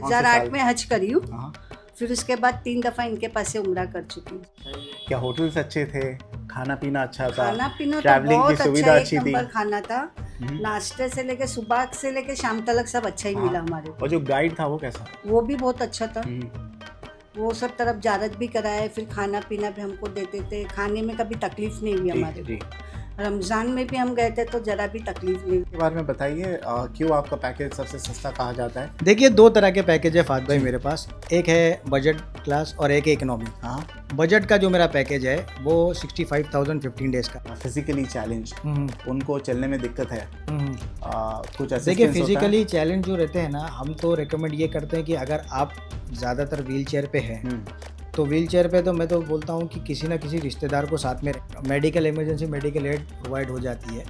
2008 में हज करी हूँ। हाँ। फिर उसके बाद 3 दफ़ा इनके पास से उम्रा कर चुकी हूँ। क्या होटल्स अच्छे थे, खाना पीना अच्छा था, खाना पीना तो ट्रैवलिंग की बहुत अच्छा, सुविधा एक अच्छी थी? नंबर खाना था। नाश्ते से लेके सुबह से लेके शाम तक सब अच्छा ही मिला हमारे और को। जो गाइड था वो कैसा? वो भी बहुत अच्छा था। हम्म, वो सब तरफ ज़्यारत भी कराए, फिर खाना पीना भी हमको देते थे। खाने में कभी तकलीफ नहीं हुई जी हमारे जी। को। रमज़ान में भी हम गए थे तो ज़रा भी तकलीफ नहीं हुई। के बारे में बताइए, क्यों आपका पैकेज सबसे सस्ता कहा जाता है? देखिए, दो तरह के पैकेज है फात भाई मेरे पास। एक है बजट क्लास और एक है इकोनॉमी। हाँ। बजट का जो मेरा पैकेज है वो 65,000 15 डेज का। फिजिकली चैलेंज, हम्म, उनको चलने में दिक्कत है, हम्म। कुछ देखिए, असिस्टेंस होता है? फिजिकली चैलेंज जो रहते हैं ना, हम तो रिकमेंड ये करते हैं कि अगर आप ज़्यादातर व्हील चेयर पे हैं तो व्हील चेयर पे तो मैं तो बोलता हूँ कि किसी ना किसी रिश्तेदार को साथ में medical emergency medical aid provide हो जाती है।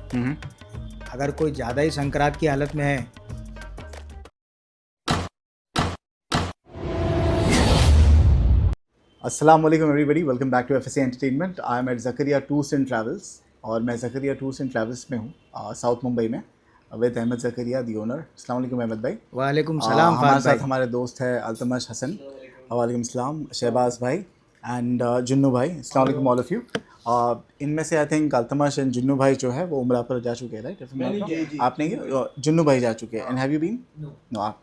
अगर कोई ज़्यादा ही संक्रांत की हालत में है अस्सलाम वालेकुम everybody, welcome back to FSC entertainment. I am at Zakaria tours and travels और मैं ज़करिया टूर्स एंड ट्रैवल्स में हूँ, साउथ मुंबई में, with Ahmed Zakaria the owner. अस्सलाम वालेकुम अहमद भाई। वालेकुम सलाम हमारे फात साथ भाई। हमारे दोस्त है अल्तमश हसन, वालेकुम सलाम, शहबाज भाई एंड जुन्नू भाई। अस्सलाम वालेकुम ऑल ऑफ यू। इनमें से I think Altamash and Junnu भाई जो है वो उम्रा पर जा चुके हैं, राइट? आपने जुन्नू भाई जा चुके हैं, and have you been? No आप।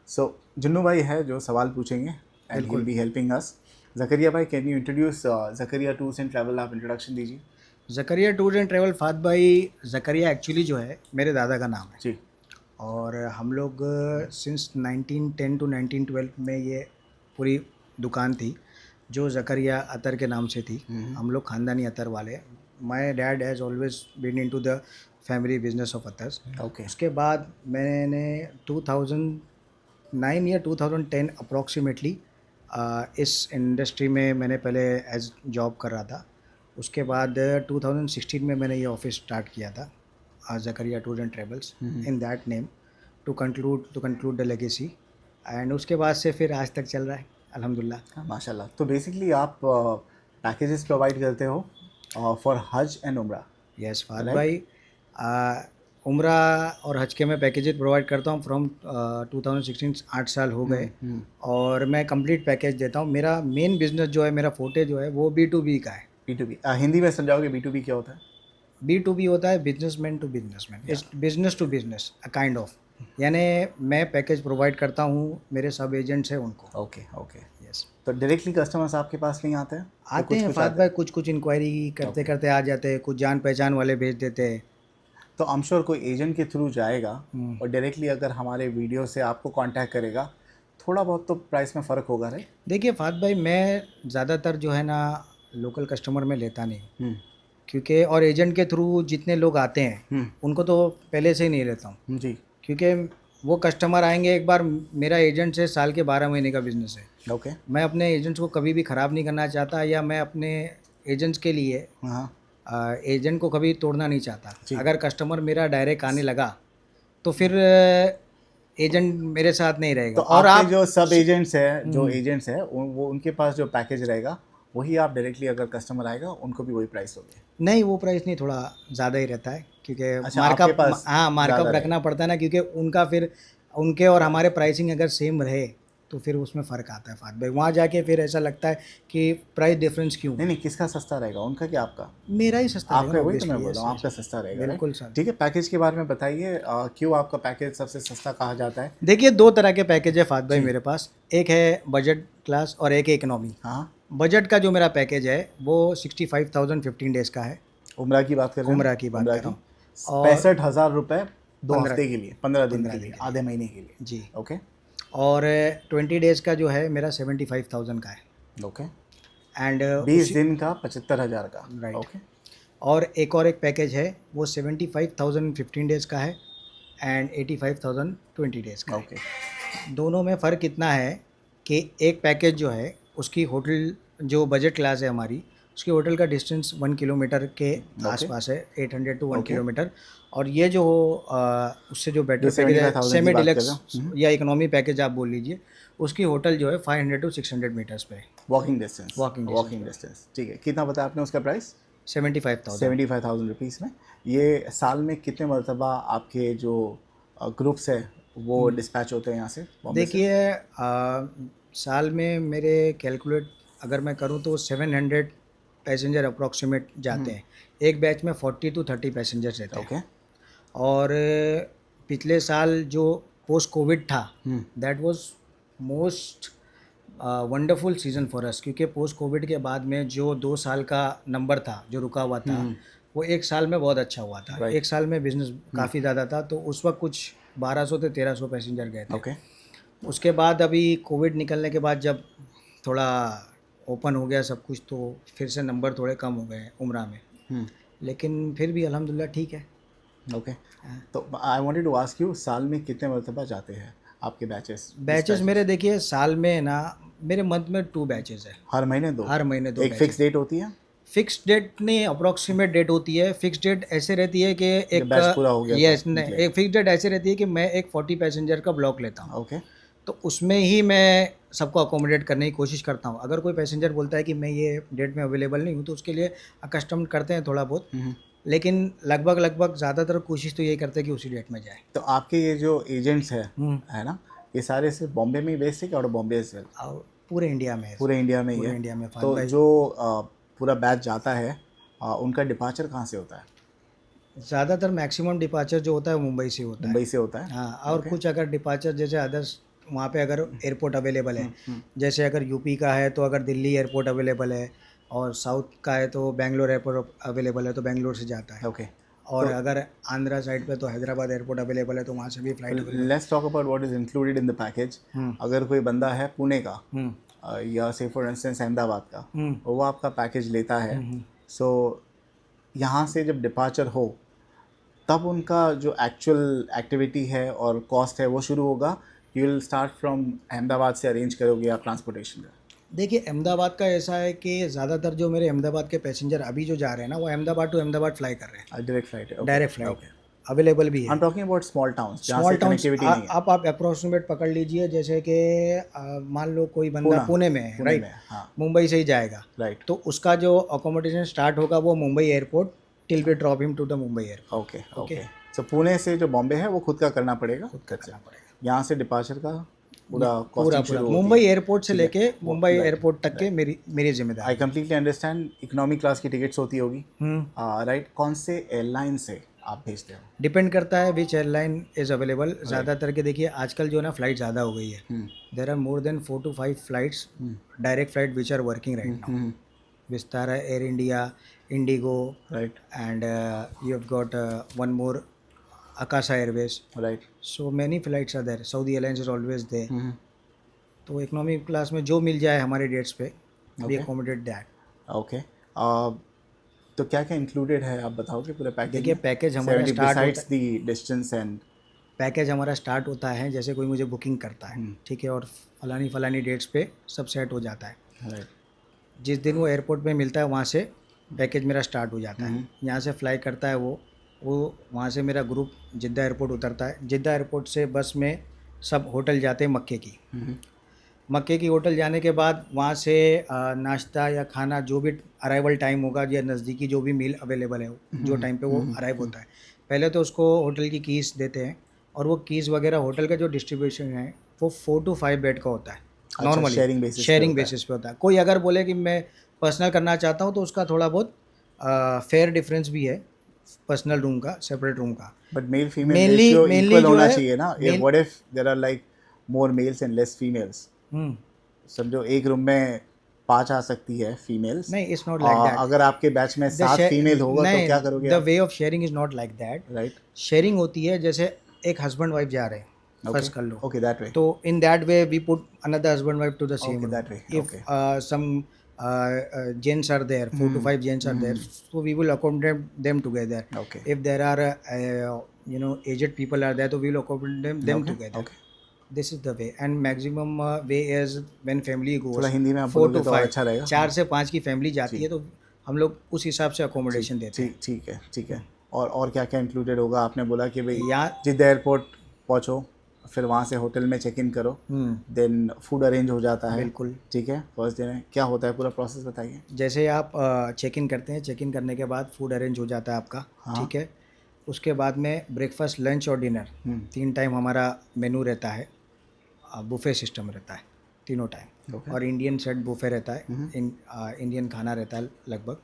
सो जुन्नू भाई है जो सवाल पूछेंगे and he will be helping us. Zakaria भाई, can you introduce Zakaria tours and travel? आप इंट्रोडक्शन दीजिए। ज़करिया टूर एंड ट्रैवल फात भाई, ज़करिया एक्चुअली जो है मेरे दादा का नाम है। जी। और हम लोग सिंस 1910 टू 1912 में ये पूरी दुकान थी जो ज़करिया अतर के नाम से थी। हम लोग ख़ानदानी अतर वाले। My dad has always been into the family business of attars. Okay. उसके बाद मैंने 2009 या 2010 अप्रॉक्सीमेटली इस इंडस्ट्री में मैंने पहले एज जॉब कर रहा था। उसके बाद 2016 में मैंने ये ऑफिस स्टार्ट किया था, Zakaria tour and travels, in that name, to conclude the legacy. And उसके बाद से फिर आज तक चल रहा है अल्हम्दुलिल्लाह। हाँ, माशाल्लाह। तो बेसिकली आप पैकेजेस प्रोवाइड करते हो फॉर हज एंड उम्रा? Yes Fahd Right? भाई, उम्रा और हज के मैं पैकेजेस प्रोवाइड करता हूँ फ्रॉम 2016। 8 साल हो गए और मैं कंप्लीट पैकेज देता हूँ। मेरा मेन बिजनेस जो है, मेरा फोटे जो है वो B2B का है। B2B, हिंदी में समझाओगे B2B क्या होता है? B2B होता है businessman to businessman, it's business to business kind of. यानी मैं पैकेज प्रोवाइड करता हूँ, मेरे सब एजेंट्स हैं उनको। Okay okay. यस, तो डायरेक्टली कस्टमर्स आपके पास नहीं आते हैं? तो आते हैं कुछ फात आते भाई, हैं? कुछ कुछ इंक्वायरी करते Okay. करते आ जाते हैं, कुछ जान पहचान वाले भेज देते हैं। तो आई एम श्योर कोई एजेंट के थ्रू जाएगा और डायरेक्टली अगर हमारे वीडियो से आपको कांटेक्ट करेगा, थोड़ा बहुत तो प्राइस में फ़र्क होगा, राइट? देखिए फात भाई, मैं ज़्यादातर जो है ना लोकल कस्टमर में लेता नहीं, क्योंकि और एजेंट के थ्रू जितने लोग आते हैं उनको तो पहले से ही नहीं लेता हूँ। जी। क्योंकि वो कस्टमर आएंगे एक बार, मेरा एजेंट से साल के 12 महीने का बिजनेस है। ओके। मैं अपने एजेंट्स को कभी भी ख़राब नहीं करना चाहता, या मैं अपने एजेंट्स के लिए हाँ एजेंट को कभी तोड़ना नहीं चाहता। जी। अगर कस्टमर मेरा डायरेक्ट आने लगा तो फिर एजेंट मेरे साथ नहीं रहेगा। तो और आपके आप जो सब एजेंट्स हैं, वो उनके पास जो पैकेज रहेगा वही आप डायरेक्टली, अगर कस्टमर आएगा उनको भी वही प्राइस होगी? नहीं, वो प्राइस नहीं, थोड़ा ज़्यादा ही रहता है क्योंकि अच्छा, आपके पास हाँ, मार्कअप ज़्यादा रखना पड़ता है ना, क्योंकि उनका फिर उनके और हमारे प्राइसिंग अगर सेम रहे तो फिर उसमें फ़र्क आता है फात भाई। वहाँ जाके फिर ऐसा लगता है कि प्राइस डिफरेंस क्यों। नहीं, किसका सस्ता रहेगा, उनका कि आपका? मेरा ही सस्ता रहेगा आपका, ना, वही तो मैं ऑब्वियसली। बोल यस रहा हूँ, यस, आपका सस्ता रहेगा, बिल्कुल राइट? सर। ठीक है, पैकेज के बारे में बताइए, क्यों आपका पैकेज सबसे सस्ता कहा जाता है? देखिए, दो तरह के पैकेज है फात भाई जी। मेरे पास। एक है बजट क्लास और एक है इकोनॉमी। हाँ। बजट का जो मेरा पैकेज है वो 65,000 15 डेज़ का है। उम्रा की बात कर रहे हैं? उम्रा की बात उम्रा कर रहा की हूँ। और 65,000 रुपये 15 2 हफ्ते के लिए, 15 दिन 15 के दिन लिए, के लिए। आधे महीने के लिए। जी। ओके और 20 डेज़ का जो है मेरा 75,000 का है। ओके। एंड 20 उसी दिन का 75,000 का। राइट। ओके। और एक पैकेज है वो 75,000 15 डेज़ का है एंड 85,000 20 डेज़ का ओके। है। दोनों में फ़र्क इतना है कि एक पैकेज जो है उसकी होटल, जो बजट क्लास है हमारी, उसकी होटल का डिस्टेंस 1 किलोमीटर के आसपास है, 800 टू 1 ओके। किलोमीटर। और ये जो उससे जो जो बेटर पैकेज है, 75,000 की सेमी बात कर डिलक्स रहे हो, या इकोनॉमी पैकेज आप बोल लीजिए, उसकी होटल जो है 500 टू 600 मीटर्स पे है। Walking distance. Walking walking distance, ठीक है। कितना बताया आपने उसका प्राइस? 75,000। 75,000 रुपीज़ में। ये साल में कितने मरतबा आपके जो ग्रुप्स है वो डिस्पैच होते हैं यहाँ से बॉम्बे से? देखिए साल में मेरे कैलकुलेट अगर मैं करूँ तो 700 पैसेंजर अप्रॉक्सीमेट जाते हैं। एक बैच में 40 to 30 पैसेंजर्स रहते हैं। ओके। और पिछले साल जो पोस्ट कोविड था that was most wonderful season for us, क्योंकि पोस्ट कोविड के बाद में जो 2 साल का नंबर था जो रुका हुआ था वो एक साल में बहुत अच्छा हुआ था। एक साल में बिजनेस काफ़ी ज़्यादा था, तो उस वक्त कुछ 1200 से 1300 पैसेंजर गए थे। ओके। उसके बाद अभी कोविड निकलने के बाद जब थोड़ा ओपन हो गया सब कुछ, तो फिर से नंबर थोड़े कम हो गए उम्रा में, लेकिन फिर भी अल्हम्दुलिल्लाह ठीक है। ओके। तो I wanted to ask you, साल में कितने मरतबा जाते हैं आपके बैचेस? मेरे देखिए साल में ना मेरे मंथ में 2 बैचेस है। हर महीने 2? हर महीने 2 एक फिक्स डेट होती है? फिक्स डेट नहीं, अप्रॉक्सीमेट डेट होती है। फिक्स डेट ऐसे रहती है कि एक बैच पूरा हो गया यस तो नहीं, एक फिक्स डेट ऐसे रहती है कि मैं एक 40 पैसेंजर का ब्लॉक लेता हूँ। ओके। तो उसमें ही मैं सबको अकोमोडेट करने की कोशिश करता हूँ। अगर कोई पैसेंजर बोलता है कि मैं ये डेट में अवेलेबल नहीं हूँ तो उसके लिए अकस्टम करते हैं थोड़ा बहुत, लेकिन लगभग ज़्यादातर कोशिश तो यही करते हैं कि उसी डेट में जाए। तो आपके ये जो एजेंट्स है ना, ये सारे सिर्फ बॉम्बे में ही बेस्ड है कि out of Bombay as well? और पूरे इंडिया में है। पूरे इंडिया में ही पूरे है? इंडिया में तो जो पूरा बैच जाता है उनका डिपार्चर कहाँ से होता है? ज़्यादातर मैक्सिमम डिपार्चर जो होता है मुंबई से होता है। मुंबई से होता है? हाँ, और कुछ अगर डिपार्चर जैसे अदर्स वहाँ पे अगर एयरपोर्ट अवेलेबल है, जैसे अगर यूपी का है तो अगर दिल्ली एयरपोर्ट अवेलेबल है, और साउथ का है तो बेंगलोर एयरपोर्ट अवेलेबल है तो बेंगलोर से जाता है। ओके। और अगर आंध्रा साइड पे तो हैदराबाद एयरपोर्ट अवेलेबल है तो वहाँ से भी flight available. Let's talk about what is included in the package. अगर कोई बंदा है पुणे का या से फॉर इंस्टेंस अहमदाबाद का, वो आपका पैकेज लेता है, सो यहाँ से जब डिपार्चर हो तब उनका जो एक्चुअल एक्टिविटी है और कॉस्ट है वो शुरू होगा? You will start from Ahmedabad से अरेंज करोगे आप ट्रांसपोर्टेशन का? देखिए अहमदाबाद का ऐसा है कि ज़्यादातर जो मेरे अहमदाबाद के पैसेंजर अभी जो जा रहे हैं ना, वो अहमदाबाद टू अहमदाबाद फ्लाई कर रहे हैं। डायरेक्ट फ्लाइट है? डायरेक्ट फ्लाइट अवेलेबल भी है। I am talking about small towns जहाँ स्मॉल से टाउन्स कनेक्टिविटी नहीं है। आप अप्रोक्सीमेट पकड़ लीजिए, जैसे कि मान लो कोई बंदा पुणे में है, राइट, हाँ, मुंबई से ही जाएगा, राइट। तो उसका जो अकोमोडेशन स्टार्ट होगा वो Mumbai airport till we drop him to the Mumbai airport. Okay okay. So Pune से जो बॉम्बे है वो खुद का करना पड़ेगा? खुद का करना पड़ेगा। यहाँ से डिपार्चर का पूरा पूरा मुंबई एयरपोर्ट से लेके मुंबई एयरपोर्ट तक के मेरी जिम्मेदारी। I completely understand. Economy class की टिकट्स होती होगी, राइट? कौन से एयरलाइन से आप भेजते हो? डिपेंड करता है विच एयरलाइन इज़ अवेलेबल। ज़्यादातर के देखिए आजकल जो है ना फ्लाइट ज़्यादा हो गई है। There are more than 4 to 5 flights direct flight which are working right now. Vistara, Air India, IndiGo, right, and you have got one more Akasa Airways. Right. So many flights are there. Saudi Airlines is always there. तो economy class में जो मिल जाए हमारे dates पे we accommodate that. Okay. तो क्या क्या included है आप बताओगे पूरे पैकेज? देखिए पैकेज हमारा besides the distance and package हमारा स्टार्ट होता है जैसे कोई मुझे बुकिंग करता है, ठीक है, और फलानी डेट्स पे सब सेट हो जाता है। राइट। जिस दिन वो एयरपोर्ट पे मिलता है वहाँ से पैकेज मेरा स्टार्ट हो जाता है। यहाँ से फ्लाई करता है वो वहाँ से मेरा ग्रुप जिद्दा एयरपोर्ट उतरता है। जिद्दा एयरपोर्ट से बस में सब होटल जाते हैं मक्के की। मक्के की होटल जाने के बाद वहाँ से नाश्ता या खाना जो भी अराइवल टाइम होगा या नज़दीकी जो भी मील अवेलेबल है जो टाइम पे वो अराइव होता है, पहले तो उसको होटल की कीज़ देते हैं, और वो कीज़ वगैरह होटल का जो डिस्ट्रीब्यूशन है वो 4 to 5 बेड का होता है नॉर्मली। शेयरिंग बेसिस पे होता है। कोई अगर बोले कि मैं पर्सनल करना चाहता हूँ तो उसका थोड़ा बहुत फेयर डिफरेंस भी है पर्सनल रूम का, सेपरेट रूम का। But male female ratio equal होना चाहिए ना? What if there are like more males and less females? समझो एक रूम में 5 आ सकती है फीमेल्स। नहीं, इट्स नॉट लाइक दैट। अगर आपके बैच में 7 फीमेल होगा तो क्या करोगे? The way of sharing is not like that, right? Sharing होती है जैसे एक हस्बैंड वाइफ जा रहे हैं, फर्स्ट कर लो, ओके, दैट वे। तो in that way we put another husband wife to the same that way. If some gents are there, 4 to 5 gents are there, so we will accommodate them together. Okay. If there are aged people are there, so we will accommodate them together. Okay. This is the way, and maximum way is when family goes थोड़ा हिंदी में आप 4 बोलोगे to तो 5, अच्छा रहेगा। 4 से 5 की family जाती है तो हम लोग उस हिसाब से अकोमोडेशन देते हैं। ठीक है। और क्या क्या इंक्लूडेड होगा? आपने बोला कि भाई यहाँ जिद्दा एयरपोर्ट पहुँचो, फिर वहाँ से होटल में चेक इन करो, देन फूड अरेंज हो जाता है। बिल्कुल, ठीक है। फर्स्ट डे में क्या होता है, पूरा प्रोसेस बताइए। जैसे आप चेक इन करते हैं, चेक इन करने के बाद फूड अरेंज हो जाता है आपका, ठीक है। उसके बाद में ब्रेकफास्ट, लंच और डिनर 3 टाइम हमारा मेनू रहता है। बुफे सिस्टम रहता है तीनों टाइम। Okay. और इंडियन सेट बुफे रहता है। इंडियन खाना रहता है लगभग।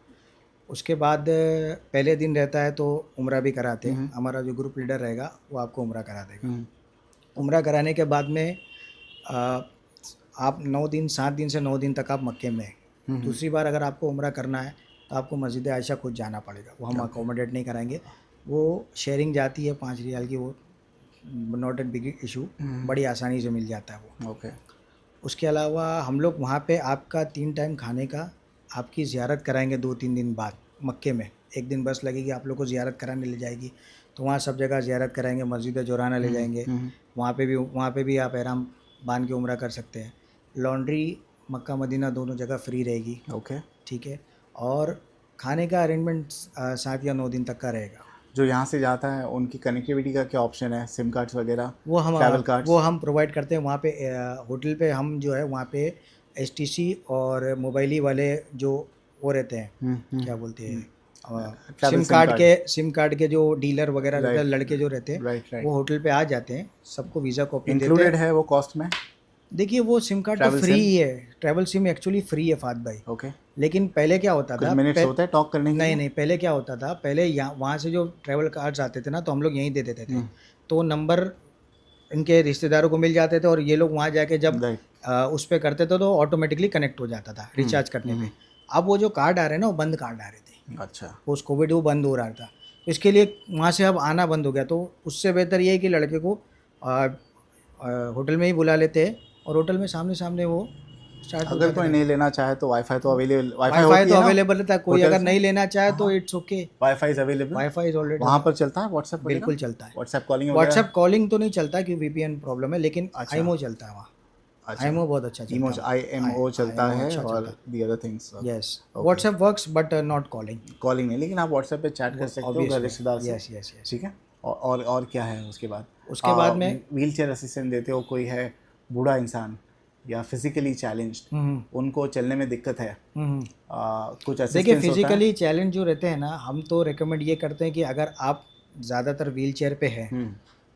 उसके बाद पहले दिन रहता है तो उम्रा भी कराते हैं। हमारा जो ग्रुप लीडर रहेगा वो आपको उम्रा करा देगा। उम्रा कराने के बाद में आप 9 दिन 7 दिन से 9 दिन तक आप मक्के में हैं। दूसरी बार अगर आपको उम्रा करना है तो आपको मस्जिद आयशा खुद जाना पड़ेगा। वो हम अकोमोडेट नहीं कराएंगे। वो शेयरिंग जाती है 5 रियाल की। वो नॉट ए बिग इशू, बड़ी आसानी से मिल जाता है वो। ओके। उसके अलावा हम लोग वहाँ पे आपका 3 टाइम खाने का आपकी ज़ियारत कराएंगे 2-3 दिन बाद मक्के में। एक दिन बस लगेगी आप लोग को ज़ियारत कराने ले जाएगी, तो वहाँ सब जगह ज़ियारत कराएंगे। मस्जिद जोराना ले जाएंगे, वहाँ पे भी आप एहराम बांध के उम्रा कर सकते हैं। लॉन्ड्री मक्का मदीना दोनों जगह फ्री रहेगी। ओके। ठीक है। और खाने का अरेंजमेंट 7 या 9 दिन तक का रहेगा। जो यहाँ से जाता है उनकी कनेक्टिविटी का क्या ऑप्शन है? सिम कार्ड्स वगैरह, ट्रैवल कार्ड्स? वो हम प्रोवाइड करते हैं। वहाँ पे होटल पे हम जो है वहाँ पे STC और मोबाइली वाले जो वो रहते हैं, क्या बोलते हैं, सिम कार्ड के जो डीलर वगैरह रहते हैं, लड़के जो रहते हैं, राइट। वो होटल पे आ जाते हैं, सबको वीज़ा कॉपी देते इंक्लूडेड हैं। है वो कॉस्ट में? देखिए वो सिम कार्ड तो Travel फ्री SIM? ही है। ट्रैवल सिम एक्चुअली फ्री है फात भाई। ओके। लेकिन पहले क्या होता कुछ था, मिनट्स होता है टॉक करने के लिए? नहीं, पहले क्या होता था, पहले यहाँ वहाँ से जो ट्रैवल कार्ड्स आते थे ना, तो हम लोग यहीं दे देते थे। तो नंबर इनके रिश्तेदारों को मिल जाते थे और ये लोग वहाँ जाके जब उस पर करते थे तो ऑटोमेटिकली कनेक्ट हो जाता था रिचार्ज करने पे। अब वो जो कार्ड आ रहे हैं ना, वो बंद कार्ड आ रहे थे। अच्छा। पोस्ट कोविड वो बंद हो रहा था, तो इसके लिए वहाँ से अब आना बंद हो गया। तो उससे बेहतर ये है कि लड़के को होटल में ही बुला लेते हैं और होटल में सामने सामने वो स्टार्ट हो अगर जाता कोई है। नहीं लेना चाहे तो वाईफाई तो अवेलेबल, वाईफाई तो अवेलेबल रहता है। कोई होटल्स अगर नहीं लेना चाहे तो it's okay, wifi is available. Wifi is already वहाँ पर चलता है व्हाट्सएप? बिल्कुल चलता है। WhatsApp calling? व्हाट्सएप कॉलिंग तो नहीं चलता कि VPN प्रॉब्लम है, लेकिन अच्छा। IMO चलता है वहाँ। अच्छा। IMO बहुत अच्छा चलता है। IMO चलता IMO है अच्छा और चलता the other things. Yes, WhatsApp works but not calling. Calling नहीं, लेकिन आप व्हाट्सएप पे चैट कर सकते हो घर रिश्तेदार से। यस। ठीक है। और क्या है उसके बाद? उसके बाद में व्हील चेयर असिस्टेंट देते हो? कोई है बूढ़ा इंसान या फिजिकली चैलेंज्ड, उनको चलने में दिक्कत है, कुछ असिस्टेंस? देखिए फिजिकली चैलेंज जो रहते हैं ना, हम तो रिकमेंड ये करते हैं कि अगर आप ज़्यादातर व्हील चेयर पे है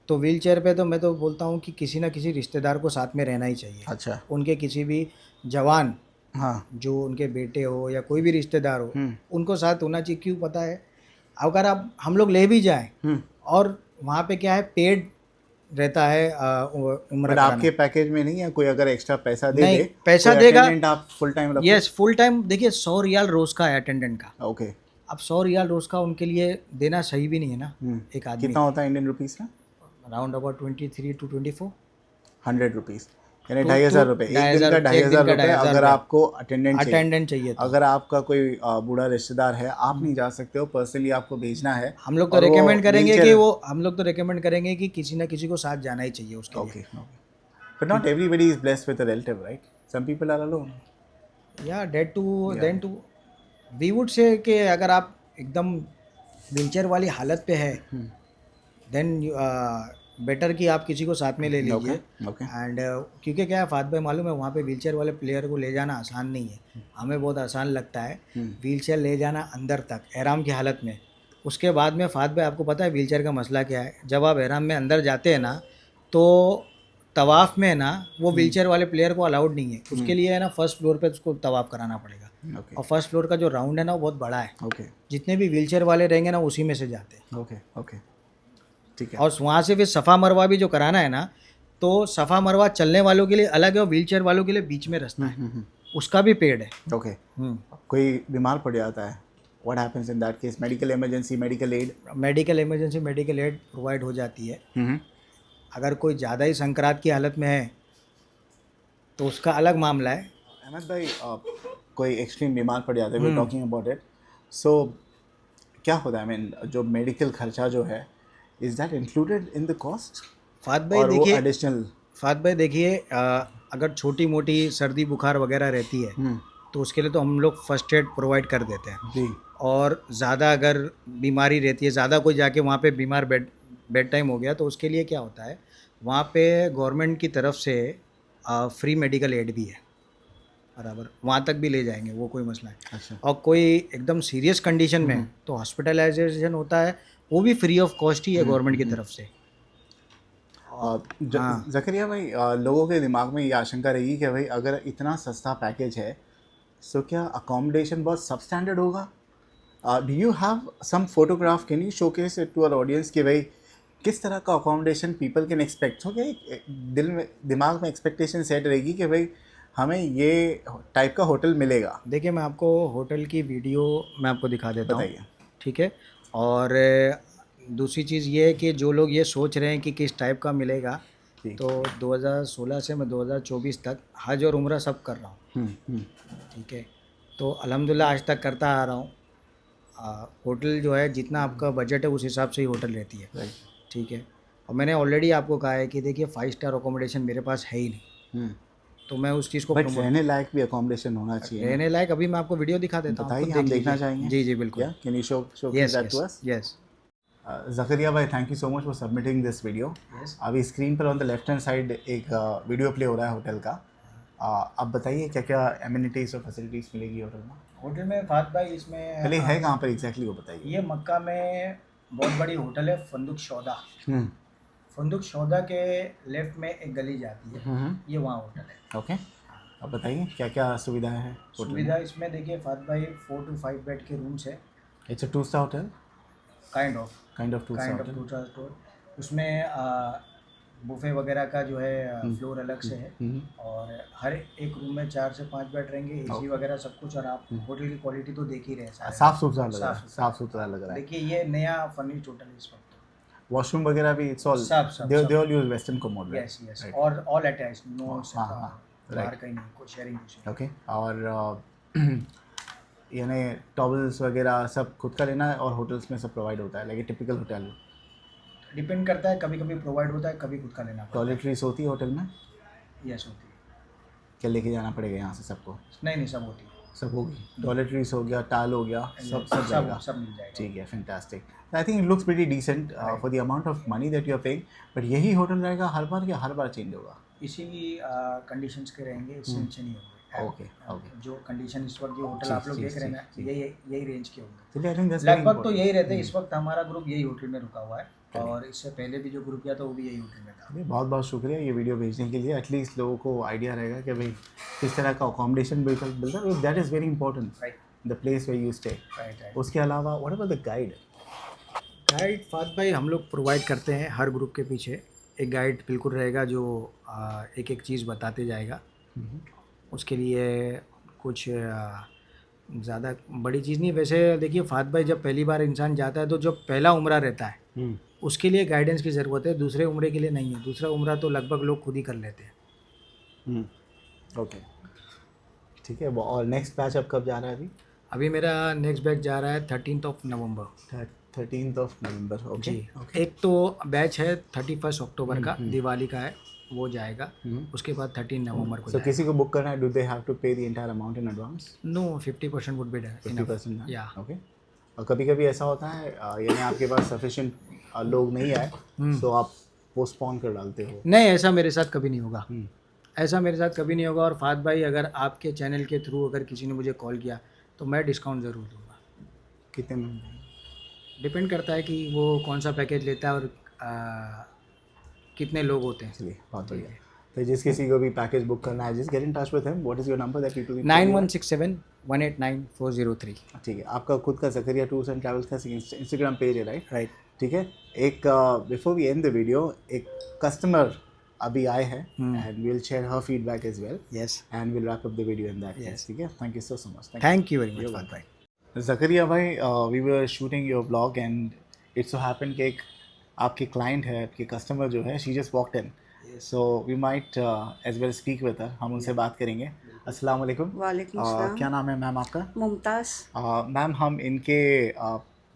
तो व्हील चेयर पे तो मैं तो बोलता हूँ कि किसी ना किसी रिश्तेदार को साथ में रहना ही चाहिए। अच्छा। उनके किसी भी जवान, हाँ, जो उनके बेटे हो या कोई भी रिश्तेदार हो, उनको साथ होना चाहिए। क्यों पता है, अगर हम लोग ले भी जाएं और वहाँ पे क्या है, पेड रहता है उम्र कराना। आपके पैकेज में नहीं है कोई अगर एक्स्ट्रा पैसा दे नहीं, दे, पैसा देगा, आप फुल टाइम रखो? Yes full time. देखिए 100 रियाल रोज का है अटेंडेंट का। ओके। अब 100 रियाल रोज का उनके लिए देना सही भी नहीं है ना। एक आदमी कितना होता है इंडियन रुपीस में? अराउंड अबाउट 23 to 24 100 रुपीस, यानी 2,500 रुपये। एक दिन का 2,500 रुपये अगर आपको अटेंडेंट चाहिए। अगर आपका कोई बूढ़ा रिश्तेदार है, आप नहीं जा सकते हो, पर्सनली आपको भेजना है, हम लोग तो रेकमेंड करेंगे कि हम लोग तो रेकमेंड करेंगे कि किसी ना किसी को साथ जाना ही चाहिए उसके लिए। Okay. But not everybody is blessed with a relative, right? Some people are alone. या then too we would say कि अगर आप एकदम व्हीलचेयर वाली हालत पे है, देन बेटर कि आप किसी को साथ में ले लीजिए। एंड क्योंकि क्या है फात भाई, मालूम है वहाँ पे व्हीलचेयर वाले प्लेयर को ले जाना आसान नहीं है। हमें बहुत आसान लगता है व्हीलचेयर ले जाना अंदर तक एहराम की हालत में। उसके बाद में फात भाई आपको पता है व्हीलचेयर का मसला क्या है, जब आप एहराम में अंदर जाते हैं ना, तो तवाफ़ में ना वो व्हीलचेयर वाले प्लेयर को अलाउड नहीं है। उसके लिए है ना फर्स्ट फ्लोर पे उसको तवाफ़ कराना पड़ेगा। और फर्स्ट फ्लोर का जो राउंड है ना वो बहुत बड़ा है। जितने भी व्हीलचेयर वाले रहेंगे ना उसी में से जाते हैं। ओके, ठीक है। और वहाँ से फिर सफ़ा मरवा भी जो कराना है ना, तो सफ़ा मरवा चलने वालों के लिए अलग है और व्हीलचेयर वालों के लिए बीच में रास्ता है, उसका भी पेड है। ओके। कोई बीमार पड़ जाता है, what happens in that case? Medical emergency, medical aid provide हो जाती है। अगर कोई ज़्यादा ही संक्रांत की हालत में है तो उसका अलग मामला है। अहमद भाई, कोई एक्सट्रीम बीमार पड़ जाता है, वी टॉकिंग अबाउट इट, सो क्या होता है? आई मीन जो मेडिकल खर्चा जो है, is that included in the cost? फात भाई देखिए, एडिशनल अगर छोटी मोटी सर्दी बुखार वगैरह रहती है तो उसके लिए तो हम लोग फर्स्ट एड प्रोवाइड कर देते हैं जी। और ज़्यादा अगर बीमारी रहती है, ज़्यादा कोई जाके वहाँ पे बीमार बेड टाइम हो गया, तो उसके लिए क्या होता है, वहाँ पे गवर्नमेंट की तरफ से फ्री मेडिकल एड भी है। बराबर वहाँ तक भी ले जाएंगे, वो कोई मसला है। अच्छा और कोई एकदम सीरियस कंडीशन में तो हॉस्पिटलाइजेशन होता है, वो भी फ्री ऑफ कॉस्ट ही है गवर्नमेंट की तरफ से। हाँ। जकरिया भाई, लोगों के दिमाग में ये आशंका रहेगी कि भाई अगर इतना सस्ता पैकेज है तो क्या अकोमोडेशन बहुत सब स्टैंडर्ड होगा? Do you have some photograph, can you showcase it to our audience कि भाई किस तरह का अकोमोडेशन पीपल कैन एक्सपेक्ट? हो क्या एक दिल में दिमाग में एक्सपेक्टेशन सेट रहेगी कि भाई हमें ये टाइप का होटल मिलेगा? देखिए, मैं आपको होटल की वीडियो मैं आपको दिखा देता हूँ, बताइए। ठीक है। और दूसरी चीज़ ये है कि जो लोग ये सोच रहे हैं कि किस टाइप का मिलेगा, जी। तो 2016 से मैं 2024 तक हज और उम्रा सब कर रहा हूँ, ठीक है। तो अल्हम्दुलिल्लाह आज तक करता आ रहा हूँ। होटल जो है, जितना आपका बजट है उस हिसाब से ही होटल रहती है, राइट। ठीक है। और मैंने ऑलरेडी आपको कहा है कि देखिए 5 स्टार अकोमोडेशन मेरे पास है ही नहीं, तो मैं उस चीज़ को बट promote- रहने लायक भी अकोमोडेशन होना चाहिए ना? रहने लायक अभी मैं आपको वीडियो दिखा देता हूँ, बताइए, आपको हम देख देखना लीजिए। चाहेंगे। जी जी बिल्कुल। या can you show yes that to us? Yes Zakaria भाई, thank you so much for submitting this video. Yes. अभी स्क्रीन पर on the left hand side एक वीडियो प्ले हो रहा है होटल का। अब बताइए क्या क्या एमिनिटीज़ और फैसिलिटीज़ मिलेगी होटल में? होटल में फात भाई, इसमें पहले है कहाँ पर एग्जैक्टली वो बताइए। ये मक्का में बहुत बड़ी होटल है, फंदुक शौदा। फंदुक शौदा के लेफ्ट में एक गली जाती है, ये वहाँ होटल है। ओके, अब बताइए क्या क्या सुविधाएं हैं होटल सुविधा में? इसमें देखिए फात भाई, 4 to 5 बेड के रूम्स है, it's a 2 star hotel, kind of kind of 2 star hotel. 2 star store. उसमें बुफे वगैरह का जो है फ्लोर अलग से है, और हर एक रूम में 4 से 5 बेड रहेंगे, एसी वगैरह सब कुछ। और आप होटल की क्वालिटी तो देख ही रहे हैं, साफ सुथरा लग रहा है, साफ सुथरा लग रहा है। देखिए ये नया फर्निश्ड होटल है इस वक्त। वॉशरूम वगैरह भी इट्स ऑल सब they all use western commode, yes yes, और ऑल अटैच्ड, नो हाँ, हाँ, बाहर right. कहीं नहीं, कोई शेयरिंग कुछ नहीं। ओके। और यानी टॉवल्स वगैरह सब खुद का लेना है और होटल्स में सब प्रोवाइड होता है, लाइक टिपिकल होटल? डिपेंड करता है, कभी कभी प्रोवाइड होता है, कभी खुद का लेना पड़ता टॉयलेटरीज होती है होटल में? है। यस होती है। क्या लेके जाना पड़ेगा यहाँ से सबको? नहीं सब होती है, सब होगी, टॉयलेटरीज हो गया, टाल हो गया, सब जाएगा। सब मिल जाएगा। ठीक है, fantastic. I think it looks pretty decent for the amount of money that you are paying. But यही होटल रहेगा हर बार या हर बार चेंज होगा? इसी कंडीशंस के रहेंगे, इससे नीचे नहीं होंगे। Okay okay. जो कंडीशन इस वक्त जो होटल जी, आप लोग जी, देख रहे हैं ना, जी, यही रेंज के होंगे चलिए, आई थिंक दैट्स वेरी लगभग। तो यही रहते हैं इस वक्त। हमारा ग्रुप यही होटल में रुका हुआ है, और इससे पहले भी जो ग्रुप किया था वो भी यही होटल में था। बहुत बहुत शुक्रिया ये वीडियो भेजने के लिए। एटलीस्ट लोगों को आइडिया रहेगा कि भाई किस तरह का अकोमोडेशन मिलता है। That is very important, right the place way you stay. Right. उसके अलावा what about the guide? Guide फात भाई हम लोग प्रोवाइड करते हैं, हर ग्रुप के पीछे एक गाइड बिल्कुल रहेगा जो एक एक चीज़ बताते जाएगा। उसके लिए कुछ ज़्यादा बड़ी चीज़ नहीं। वैसे देखिए फात भाई, जब पहली बार इंसान जाता है तो जो पहला उम्रा रहता है उसके लिए गाइडेंस की ज़रूरत है, दूसरे उम्रे के लिए नहीं है। दूसरा उम्रा तो लगभग लोग खुद ही कर लेते हैं। ओके, ठीक है। और नेक्स्ट बैच अब कब जा रहा है अभी? अभी मेरा नेक्स्ट बैच जा रहा है 13 नवंबर। 13 नवंबर। ओके। जी। एक तो बैच है 31 अक्टूबर का, दिवाली का है, वो जाएगा। उसके बाद 13 नवंबर को सो किसी को बुक करना है, do they have to pay the entire amount in advance? No, 50% would be done. 50%? या ओके। और कभी कभी ऐसा होता है यानी आपके पास सफिशिएंट लोग नहीं आए तो आप पोस्टपोन कर डालते हो? नहीं, ऐसा मेरे साथ कभी नहीं होगा। ऐसा मेरे साथ कभी नहीं होगा। और फात भाई, अगर आपके चैनल के थ्रू अगर किसी ने मुझे कॉल किया तो मैं डिस्काउंट ज़रूर दूंगा। कितने में? डिपेंड करता है कि वो कौन सा पैकेज लेता है और कितने लोग होते हैं। चलिए, बहुत बढ़िया। तो जिस किसी को भी पैकेज बुक करना है, just get in touch with him. What is your number that you to? 9167189403। ठीक है। आपका खुद का ज़करिया टूर्स एंड ट्रैवल्स का इंस्टाग्राम पेज है, राइट? राइट। ठीक है। एक before we end the video, एक कस्टमर अभी आए हैं and we will share her feedback as well yes and will wrap up the video in that. Yes. ठीक है। Thank you so much. Thank you very much फात भाई। ज़करिया भाई, we were shooting your vlog and it's so happen कि एक आपके client है, आपके कस्टमर जो है, she just walked in, so we might as well speak with her. हम उनसे बात करेंगे। अस्सलाम वालेकुम। वालेकुम सलाम। क्या नाम है मैम आपका? मुमताज़। मैम, हम इनके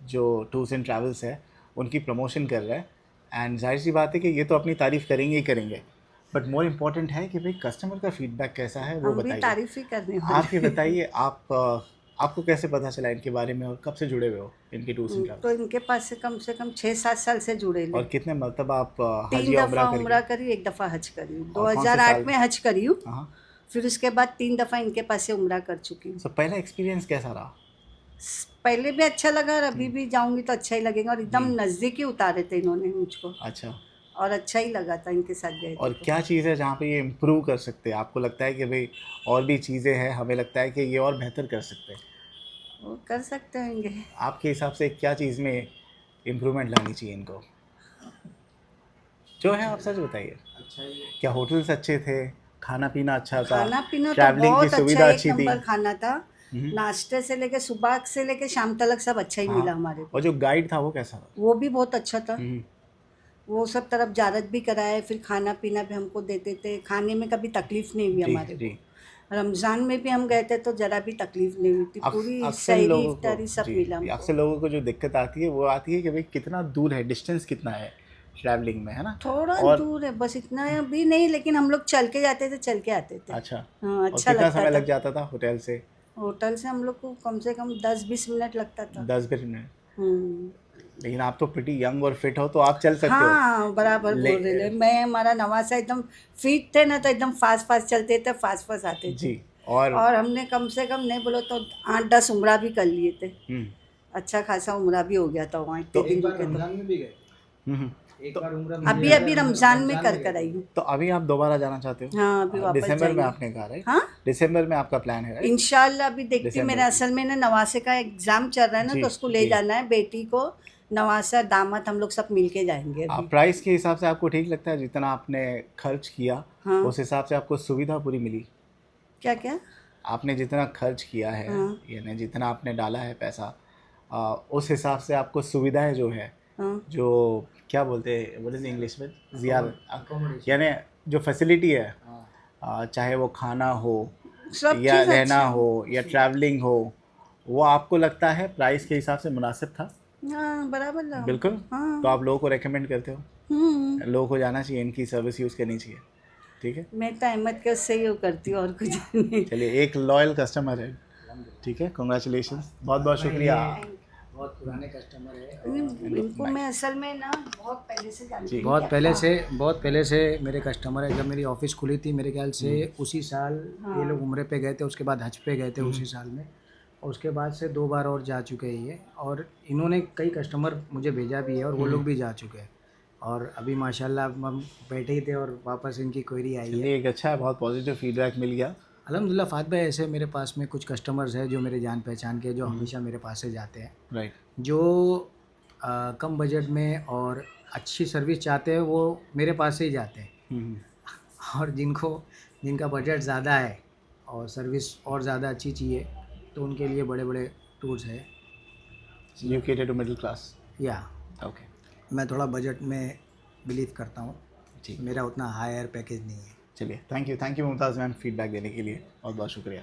जो टूर्स एंड ट्रैवल्स है उनकी प्रमोशन कर रहे हैं एंड जाहिर सी बात है कि ये तो अपनी तारीफ़ करेंगे ही करेंगे, बट मोर इम्पॉर्टेंट है कि भाई कस्टमर का फीडबैक कैसा है वो हम भी बताइए। तारीफ ही करने आप ये बताइए, आपको कैसे पता चला इनके बारे में और कब से जुड़े हुए हो इनके टूर्स एंड ट्रैवल्स? तो इनके पास से कम 6-7 साल से जुड़े और ले। कितने मरतबा आप हज 3 या दफ़ा उम्रा उम्रा करी? करी, 1 दफ़ा हज करी। और कौन से 2008 साल? में हज करी हूँ, हाँ। फिर उसके बाद 3 दफ़ा इनके पास से उम्रा कर चुकी हूँ। सो पहला एक्सपीरियंस कैसा रहा? पहले भी अच्छा लगा और अभी भी जाऊंगी तो अच्छा ही लगेगा, और एकदम नज़दीक ही उतारे थे इन्होंने मुझको, अच्छा, और अच्छा ही लगा था इनके साथ गए थे और तो। क्या चीज़ है जहाँ पे ये इम्प्रूव कर सकते हैं? आपको लगता है कि भाई और भी चीज़ें हैं, हमें लगता है कि ये और बेहतर कर सकते हैं। वो कर सकते होंगे। आपके हिसाब से क्या चीज़ में इम्प्रूवमेंट लानी चाहिए इनको? जो है आप सच बताइए। क्या होटल्स अच्छे थे? खाना पीना अच्छा था? खाना पीना तो ट्रैवलिंग की बहुत अच्छा, सुविधा एक अच्छी थी? नंबर खाना था। नाश्ते से लेके सुबह से लेके शाम तक सब अच्छा ही मिला हाँ, हमारे को। और जो गाइड था वो कैसा था? वो भी बहुत अच्छा था। हम्म, वो सब तरफ ज़्यारत भी कराए, फिर खाना पीना भी हमको देते थे, खाने में कभी तकलीफ नहीं हुई जी हमारे जी। को। रमज़ान में भी हम गए थे तो ज़रा भी तकलीफ नहीं हुई थी, पूरी अक्सर सहरी लोगों को इफ्तारी सब जी मिला जी, हमको। अक्सर लोगों को जो दिक्कत आती है वो आती है कि भाई कितना दूर है, डिस्टेंस कितना है ट्रैवलिंग में, है ना? थोड़ा और दूर है बस, इतना भी नहीं, लेकिन हम लोग चल के जाते थे, चल के आते थे। अच्छा, हाँ, और अच्छा कितना लगता समय था। लग जाता था होटल से? होटल से हम लोग को कम से कम 10-20 मिनट लगता था। 10 मिनट? हम्म। लेकिन आप तो प्रिटी यंग और फिट हो तो आप चल सकते हो। हाँ, बराबर ले बोल रहे थे। मैं, हमारा नवासा एकदम फिट थे ना, तो एकदम फास्ट फास्ट चलते थे, फास्ट फास्ट आते थे। जी, और और हमने कम से कम नहीं बोलो तो 8-10 उम्रा भी कर लिए थे। हम्म, अच्छा खासा उम्रा भी हो गया था वहाँ, तो इतने दिन रुके तो। रमजान में भी गए हम्म, एक तो बार उम्रा अभी अभी रमज़ान में कर कर आई हूँ। तो अभी आप दोबारा जाना चाहते हो? हाँ, अभी वापस दिसंबर में जाएंगे। आपने कहा, राइट? हाँ, दिसंबर में आपका प्लान है, राइट? इंशाल्लाह अभी देखती हूँ। मेरा दिसंबर। असल में ना नवासे का एग्ज़ाम चल रहा है ना, जी तो उसको ले जी। जाना है बेटी को। नवासा दामाद हम लोग सब मिल के जाएंगे अभी। प्राइस के हिसाब से आपको ठीक लगता है जितना आपने खर्च किया हाँ। उस हिसाब से आपको सुविधा पूरी मिली? क्या क्या? आपने जितना खर्च किया है, हाँ। यानी जितना आपने डाला है पैसा, उस हिसाब से आपको सुविधाएं जो है, हाँ, जो क्या बोलते हैं, व्हाट इज इंग्लिश में, यानी जो फैसिलिटी है, चाहे वो खाना हो सब या चीज़ रहना अच्छी। हो या ट्रैवलिंग हो, वो आपको लगता है प्राइस के हिसाब से मुनासिब था? हाँ, बराबर लगा बिल्कुल। हमको। हाँ। तो आप लोगों को रेकमेंड करते हो? लोगों को जाना चाहिए, इनकी सर्विस यूज़ करनी चाहिए, ठीक है? मैं तो अहमद के उससे ही करती हूँ और कुछ नहीं। चलिए, एक लॉयल कस्टमर है, ठीक है, कॉन्ग्रेचुलेशन, बहुत बहुत शुक्रिया। बहुत पुराने कस्टमर है। इनको मैं असल में ना बहुत पहले से जानती हूँ। बहुत पहले से मेरे कस्टमर है। जब मेरी ऑफिस खुली थी मेरे ख्याल से उसी साल ये लोग उम्रे पे गए थे, उसके बाद हज पे गए थे उसी साल में, और उसके बाद से 2 बार और जा चुके हैं ये, और इन्होंने कई कस्टमर मुझे भेजा भी है और वो लोग भी जा चुके हैं। और अभी माशाल्लाह हम बैठे ही थे और वापस इनकी क्वेरी आई है। चलिए, एक अच्छा है, बहुत पॉजिटिव फीडबैक मिल गया। अल्हम्दुलिल्लाह फ़ात भाई, ऐसे मेरे पास में कुछ कस्टमर्स हैं जो मेरे जान पहचान के, जो हमेशा मेरे पास से जाते हैं, राइट। जो कम बजट में और अच्छी सर्विस चाहते हैं, वो मेरे पास से ही जाते हैं। और जिनका बजट ज़्यादा है और सर्विस और ज़्यादा अच्छी चाहिए, तो उनके लिए बड़े बड़े टूर्स है। You cater to middle class? या ओके मैं थोड़ा बजट में बिलीव करता हूँ, जी। मेरा उतना हायर पैकेज नहीं है। चलिए, thank you Mumtaz ma'am, feedback देने के लिए बहुत बहुत शुक्रिया।